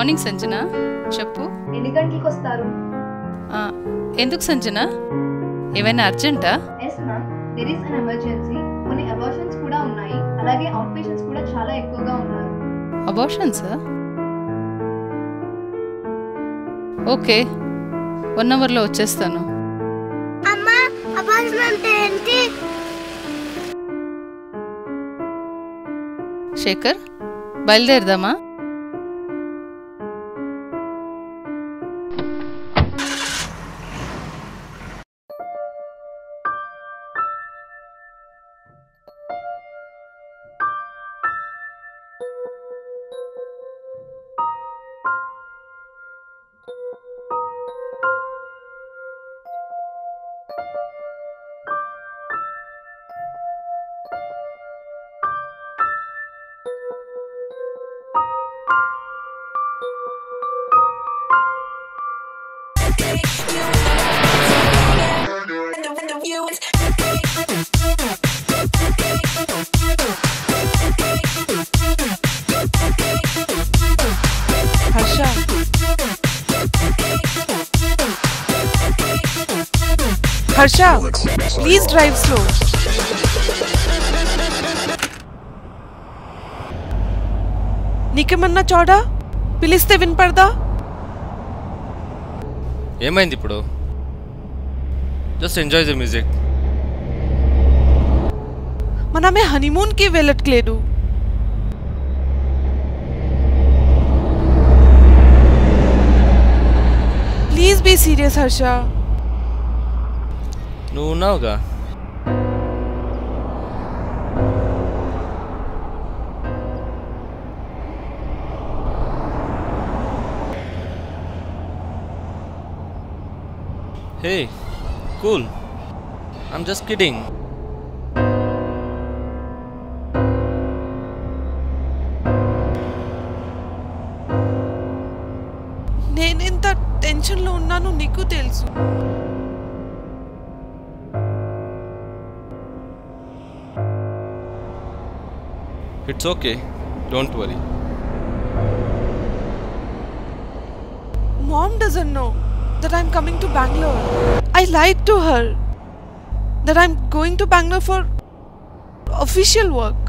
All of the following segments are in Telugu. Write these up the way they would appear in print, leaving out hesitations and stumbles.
మార్నింగ్ సంజన. చెప్పు. ఎన్ని గంటలకు వస్తారు? ఎందుకు సంజన, ఏమైనా అర్జెంటా? Yes ma'am, there is an emergency. కొన్ని అబార్షన్స్ కూడా ఉన్నాయి, అలాగే అవుట్ పేషెంట్స్ కూడా చాలా ఎక్కువగా ఉన్నారు. అబార్షన్సా? ఓకే, 1 అవర్లో వచ్చేస్తాను. అమ్మా, అబార్షన్ అంటే ఏంటి? శేఖర్, బయలుదేరదామా? Harsha, please drive slow. నీకేమన్నా చోడా? పిలిస్తే వినపడదా? ఏమైంది ఇప్పుడు? Just enjoy the music. మనమే హనీమూన్కి వెళ్ళట్లేదు. Please be serious Harsha. నువ్వు ఉన్నావుగా. Hey, cool, I'm just kidding. నేనెంత టెన్షన్లో ఉన్నానో నీకు తెలుసు. It's okay, don't worry. Mom doesn't know that I'm coming to Bangalore. I lied to her that I'm going to Bangalore for official work.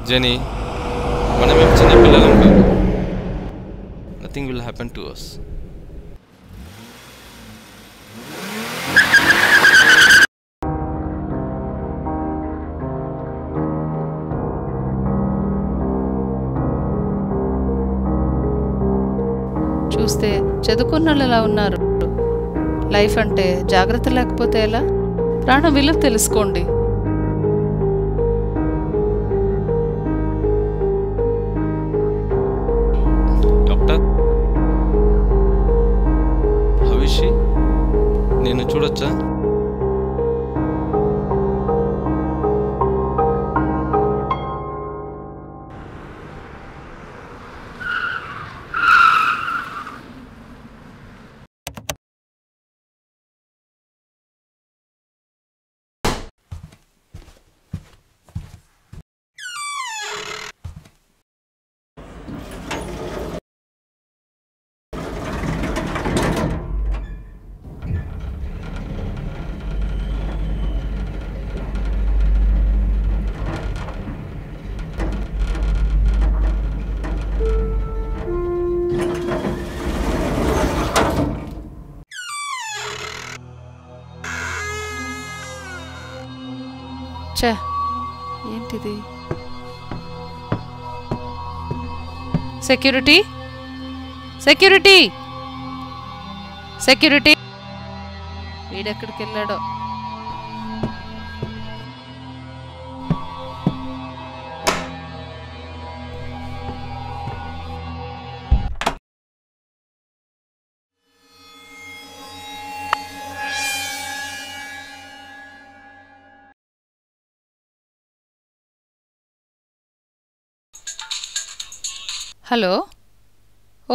Jenny, మనం ఏం చిన్న పిల్లలం కాదు. Nothing will happen to us. చూస్తే చదువుకున్నలా ఉన్నారు. లైఫ్ అంటే జాగ్రత్త లేకపోతే ఎలా? ప్రాణం విలువ తెలుసుకోండి. Doctor, how is she? నేను చూడొచ్చా? చే, ఏంటిది? Security, security, security. వీడెక్కడికి వెళ్ళాడో? హలో,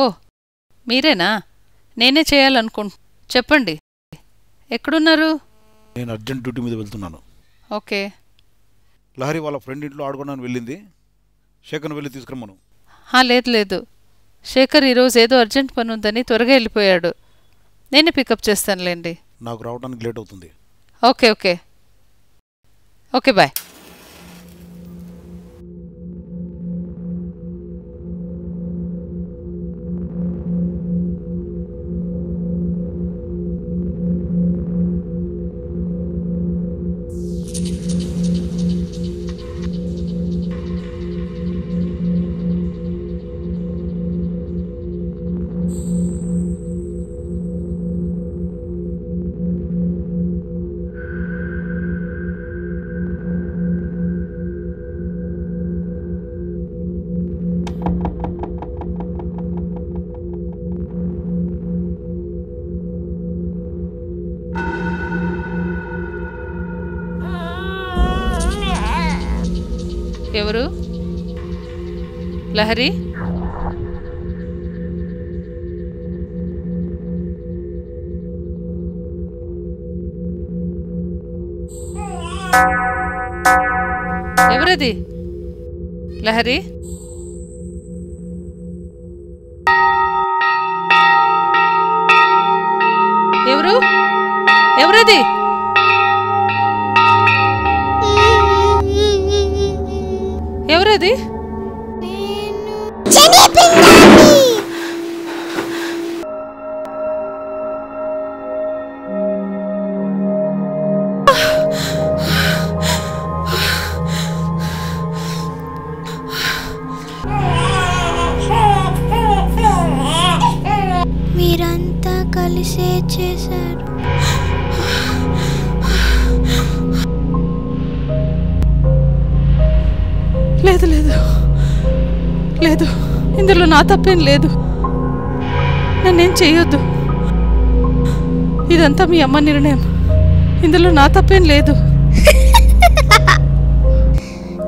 ఓ మీరేనా? నేనే చెప్పండి, ఎక్కడున్నారు? నేను అర్జెంట్ డ్యూటీ మీద వెళ్తున్నాను. ఓకే. లహరి వాళ్ళ ఫ్రెండ్ ఇంట్లో ఆడుకోవడానికి వెళ్ళింది. శేఖర్ని వెళ్ళి తీసుకురమ్మను. లేదు లేదు, శేఖర్ ఈరోజు ఏదో అర్జెంట్ పని ఉందని త్వరగా వెళ్ళిపోయాడు. నేనే పికప్ చేస్తానులేండి. నాకు రావడానికి లేట్ అవుతుంది. Okay okay okay bye. ఎవరు? లహరి? ఎవరది? లహరి? ఎవరు? ఎవరది? ఎవరది? మీరంతా కలిసే చేశారు. లేదు లేదు లేదు, ఇందులో నా తప్పేం లేదు. నన్నేం చెయ్యొద్దు. ఇదంతా మీ అమ్మ నిర్ణయం. ఇందులో నా తప్పేం లేదు.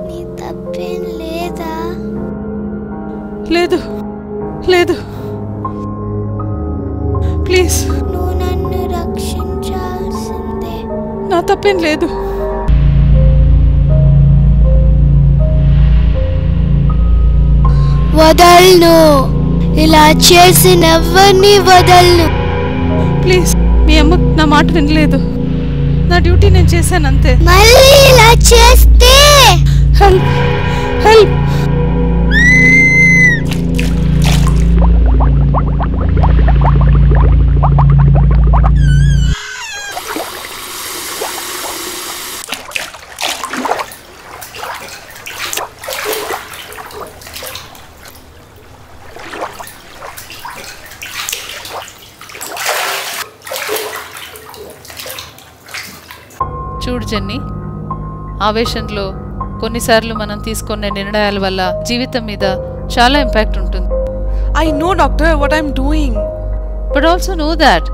నీ తప్పేం లేదా? లేదు లేదు, ప్లీజ్. నువ్వు నన్ను రక్షించాల్సిందే. నా తప్పేం లేదు. వదలను, ఇలా చేసిన ఎవరిని వదలను. ప్లీజ్, మీ అమ్మ నా మాట వినలేదు. నా డ్యూటీ నేను చేశాను అంతే. మళ్ళీ ఇలా చేస్తే హెల్ప్ హెల్ప్. చూడు జెన్నీ, ఆవేశంలో కొన్నిసార్లు మనం తీసుకునే నిర్ణయాల వల్ల జీవితం మీద చాలా ఇంపాక్ట్ ఉంటుంది. I know, doctor, what I'm doing. But also know that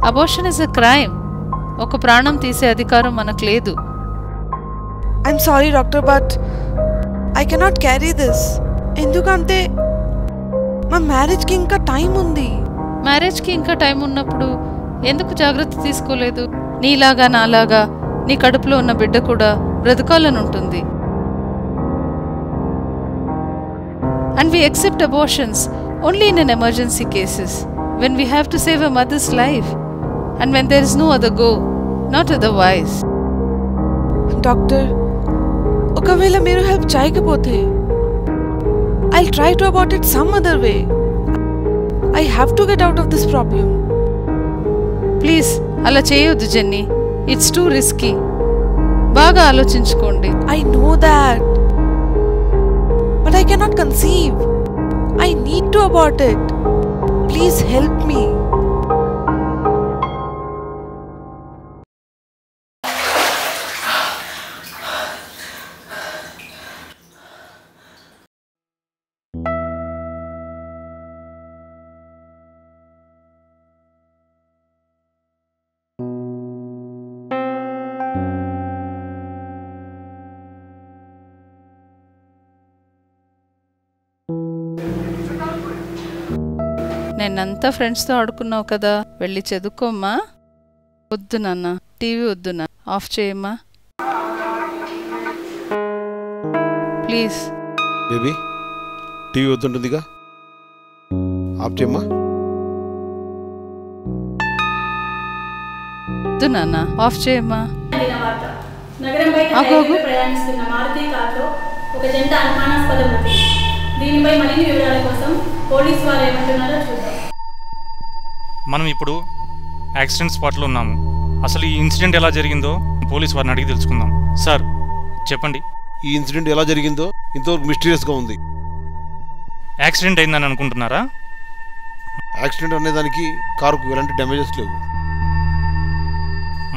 abortion is a crime. ఒక ప్రాణం తీసే అధికారం మనకు లేదు. I'm sorry, doctor, but I cannot carry this. ఎందుకంటే మా మ్యారేజ్కి ఇంకా టైం ఉంది. మ్యారేజ్కి ఇంకా టైం ఉన్నప్పుడు ఎందుకు జాగ్రత్త తీసుకోలేదు? నీలాగా నాలాగా నీ కడుపులో ఉన్న బిడ్డ కూడా బ్రతకాలని ఉంటుంది. And we accept abortions only in an emergency cases, when we have to save a mother's life and when there is no other go, not otherwise. Doctor, ఒకవేళ మీరు హెల్ప్ చేయకపోతే I'll try to abort it some other way. I have to get out of this problem. Please అలా చేయొద్దు జెన్నీ. It's two risky. బాగా ఆలోచించుకోండి. I know that, but I cannot conceive. I need to abort it. Please help me. నేనంతా ఫ్రెండ్స్తో ఆడుకున్నావు కదా, వెళ్ళి చదువుకోమ్మా. వద్దు నాన్న, టీవీ వద్దు నా, ఆఫ్ చేయమ్మా. ప్లీజ్. బేబీ టీవీ వద్దుంటుందిగా, ఆఫ్ చేయమ్మా. వద్దు నాన్న, ఆఫ్ చేయమ్మా. నగరం బయట హైవేపై ప్రయాణిస్తున్న మారుతి కార్లో ఒక జంట అనుమానాస్పద మృతి. దీనిపై మరిన్ని వివరాల కోసం పోలీసు వారు ఏమంటున్నారో చూద్దాం. మనం ఇప్పుడు యాక్సిడెంట్ స్పాట్లో ఉన్నాము. అసలు ఈ ఇన్సిడెంట్ ఎలా జరిగిందో పోలీసు వారిని అడిగి తెలుసుకుందాం. సార్ చెప్పండి, ఈ ఇన్సిడెంట్ ఎలా జరిగిందో ఇంతవరకు మిస్టీరియస్గా ఉంది. యాక్సిడెంట్ అయిందని అనుకుంటున్నారా? యాక్సిడెంట్ అనేదానికి కారుకు ఎలాంటి డ్యామేజెస్ లేవు.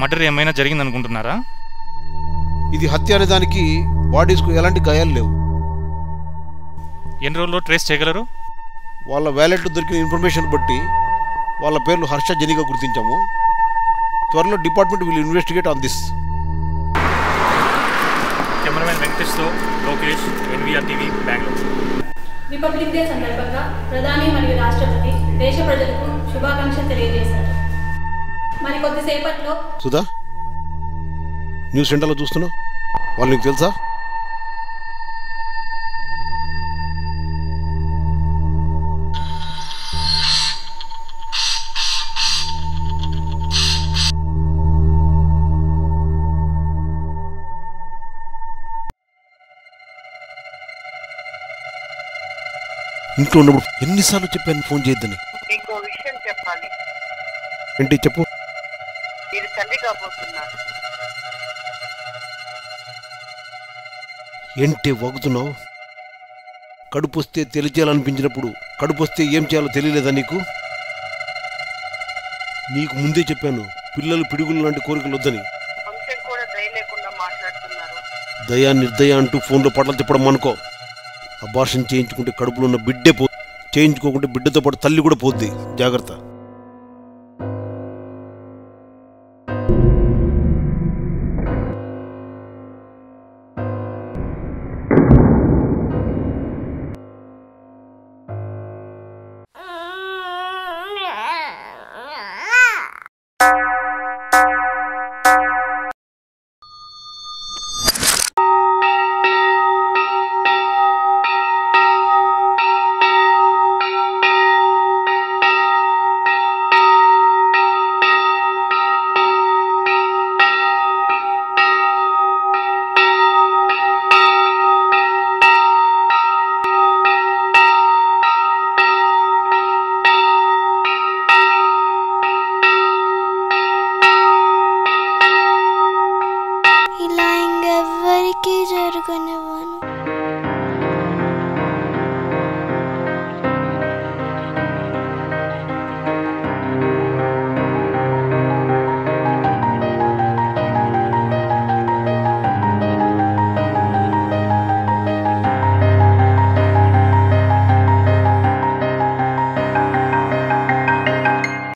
మర్డర్ ఏమైనా జరిగింది అనుకుంటున్నారా? ఇది హత్య అనేదానికి బాడీస్కు ఎలాంటి గాయాలు లేవు. ఎన్ని రోజుల్లో ట్రేస్ చేయగలరు? వాళ్ళ వ్యాలెట్లో దొరికిన ఇన్ఫర్మేషన్ బట్టి వాళ్ళ పేర్లు హర్ష, జెనీగా గుర్తించాము. త్వరలో department will investigate on this. Cameraman వెంకటేష్తో Lokesh, NVR TV, Bengaluru. Republic day సందర్భంగా ప్రధాని మరియు రాష్ట్రపతి దేశ ప్రజలకు శుభాకాంక్షలు తెలియజేశారు. మరి కొద్దిసేపట్లో సుధా, న్యూస్ సెంటర్లో చూస్తున్నావు, వాళ్ళు నీకు తెలుసా? ఇంట్లో ఉన్నప్పుడు ఎన్నిసార్లు చెప్పాను ఫోన్ చేయొద్దని. ఇంకో విషయం చెప్పాలి. ఏంటి చెప్పు. మీరు తల్లి కాబోతున్నారు. ఏంటి వాగుతున్నావు? కడుపు వస్తే తెలిచేయాలనిపించినప్పుడు కడుపు వస్తే ఏం చేయాలో తెలియలేదా నీకు? నీకు ముందే చెప్పాను పిల్లలు పిడుగులు లాంటి కోరికలు వద్దని. కొంచెం కూడా దయ లేకుండా మాట్లాడుతున్నారు. దయా నిర్దయ అంటూ ఫోన్లో పాటలు చెప్పడం అనుకో. అబార్షన్ చేయించుకుంటే కడుపులో ఉన్న బిడ్డే పో, చేయించుకోకుంటే బిడ్డతో పాటు తల్లి కూడా పోద్ది. జాగ్రత్త.